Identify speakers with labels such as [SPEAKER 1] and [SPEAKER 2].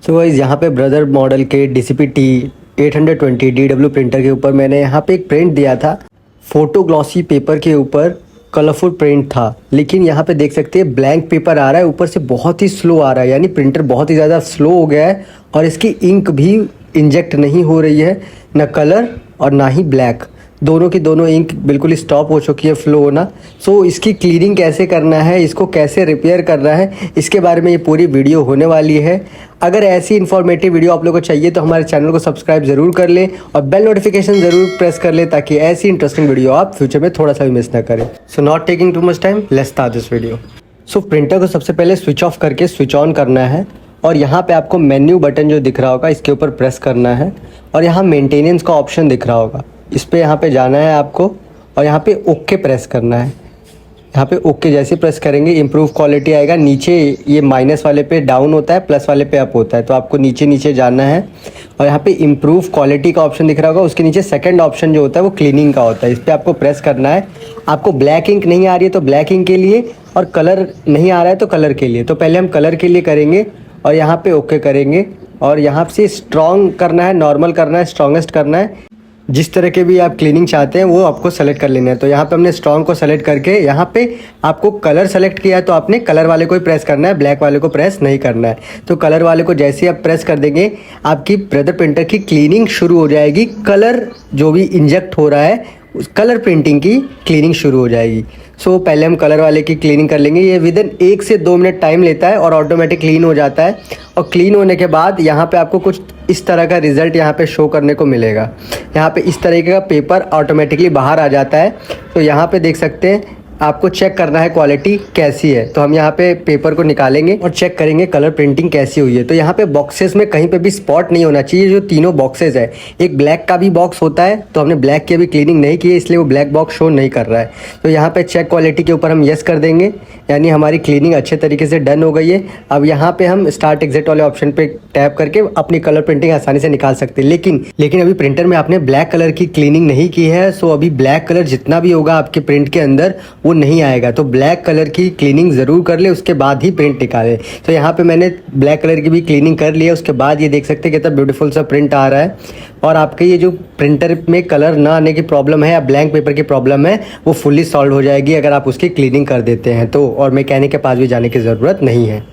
[SPEAKER 1] So guys यहाँ पे brother model के DCP-T 820 DW प्रिंटर के ऊपर मैंने यहाँ पे एक प्रिंट दिया था। फोटो ग्लॉसी पेपर के ऊपर कलरफुल प्रिंट था, लेकिन यहाँ पे देख सकते हैं ब्लैंक पेपर आ रहा है, ऊपर से बहुत ही स्लो आ रहा है, यानी प्रिंटर बहुत ही ज़्यादा स्लो हो गया है और इसकी इंक भी इंजेक्ट नहीं हो रही है, ना कलर और ना ही ब्लैक। दोनों की दोनों इंक बिल्कुल स्टॉप हो चुकी है फ्लो होना। सो इसकी क्लीनिंग कैसे करना है, इसको कैसे रिपेयर करना है, इसके बारे में ये पूरी वीडियो होने वाली है। अगर ऐसी इन्फॉर्मेटिव वीडियो आप लोगों को चाहिए तो हमारे चैनल को सब्सक्राइब ज़रूर कर लें और बेल नोटिफिकेशन ज़रूर प्रेस कर लें, ताकि ऐसी इंटरेस्टिंग वीडियो आप फ्यूचर में थोड़ा सा भी मिस ना करें। So not taking too much time, let's start this video. So printer को सबसे पहले स्विच ऑफ करके स्विच ऑन करना है और यहाँ पे आपको मेन्यू बटन जो दिख रहा होगा इसके ऊपर प्रेस करना है और यहाँ मेंटेनेंस का ऑप्शन दिख रहा होगा, इस पर यहाँ पे जाना है आपको और यहाँ पे ओके प्रेस करना है। यहाँ पे ओके जैसे प्रेस करेंगे इम्प्रूव क्वालिटी आएगा। नीचे ये माइनस वाले पे डाउन होता है, प्लस वाले पे अप होता है, तो आपको नीचे नीचे जाना है और यहाँ पे इम्प्रूव क्वालिटी का ऑप्शन दिख रहा होगा, उसके नीचे सेकंड ऑप्शन जो होता है वो क्लीनिंग का होता है, इस पर आपको प्रेस करना है। आपको ब्लैक इंक नहीं आ रही है तो ब्लैक इंक के लिए, और कलर नहीं आ रहा है तो कलर के लिए। तो पहले हम कलर के लिए करेंगे और यहाँ पे ओके करेंगे और यहाँ से स्ट्रॉन्ग करना है, नॉर्मल करना है, स्ट्रॉन्गेस्ट करना है। जिस तरह के भी आप क्लीनिंग चाहते हैं वो आपको सेलेक्ट कर लेना है। तो यहाँ पे हमने स्ट्रॉन्ग को सेलेक्ट करके यहाँ पे आपको कलर सेलेक्ट किया है तो आपने कलर वाले को ही प्रेस करना है, ब्लैक वाले को प्रेस नहीं करना है। तो कलर वाले को जैसे ही आप प्रेस कर देंगे आपकी ब्रदर प्रिंटर की क्लीनिंग शुरू हो जाएगी। कलर जो भी इंजेक्ट हो रहा है उस कलर प्रिंटिंग की क्लीनिंग शुरू हो जाएगी। सो पहले हम कलर वाले की क्लीनिंग कर लेंगे। ये विदिन 1 से 2 मिनट टाइम लेता है और ऑटोमेटिक क्लीन हो जाता है। और क्लीन होने के बाद यहाँ पे आपको कुछ इस तरह का रिज़ल्ट यहाँ पे शो करने को मिलेगा। यहाँ पे इस तरीके का पेपर ऑटोमेटिकली बाहर आ जाता है। तो यहाँ पे देख सकते हैं आपको चेक करना है क्वालिटी कैसी है। तो हम यहाँ पे पेपर को निकालेंगे और चेक करेंगे कलर प्रिंटिंग कैसी हुई है। तो यहाँ पे बॉक्सेस में कहीं पे भी स्पॉट नहीं होना चाहिए। जो तीनों बॉक्सेस है, एक ब्लैक का भी बॉक्स होता है, तो हमने ब्लैक की अभी क्लीनिंग नहीं की है इसलिए वो ब्लैक बॉक्स शो नहीं कर रहा है। तो यहाँ पे चेक क्वालिटी के ऊपर हम येस कर देंगे, यानी हमारी क्लीनिंग अच्छे तरीके से डन हो गई है। अब यहाँ पे हम स्टार्ट एग्जिट वाले ऑप्शन पे टैप करके अपनी कलर प्रिंटिंग आसानी से निकाल सकते हैं। लेकिन अभी प्रिंटर में आपने ब्लैक कलर की क्लीनिंग नहीं की है, सो अभी ब्लैक कलर जितना भी होगा आपके प्रिंट के अंदर वो नहीं आएगा। तो ब्लैक कलर की क्लीनिंग ज़रूर कर ले, उसके बाद ही प्रिंट निकाले। तो यहाँ पे मैंने ब्लैक कलर की भी क्लीनिंग कर ली है। उसके बाद ये देख सकते हैं कितना ब्यूटीफुल सा प्रिंट आ रहा है। और आपके ये जो प्रिंटर में कलर ना आने की प्रॉब्लम है या ब्लैंक पेपर की प्रॉब्लम है वो फुल्ली सॉल्व हो जाएगी अगर आप उसकी क्लीनिंग कर देते हैं तो, और मैकेनिक के पास भी जाने की ज़रूरत नहीं है।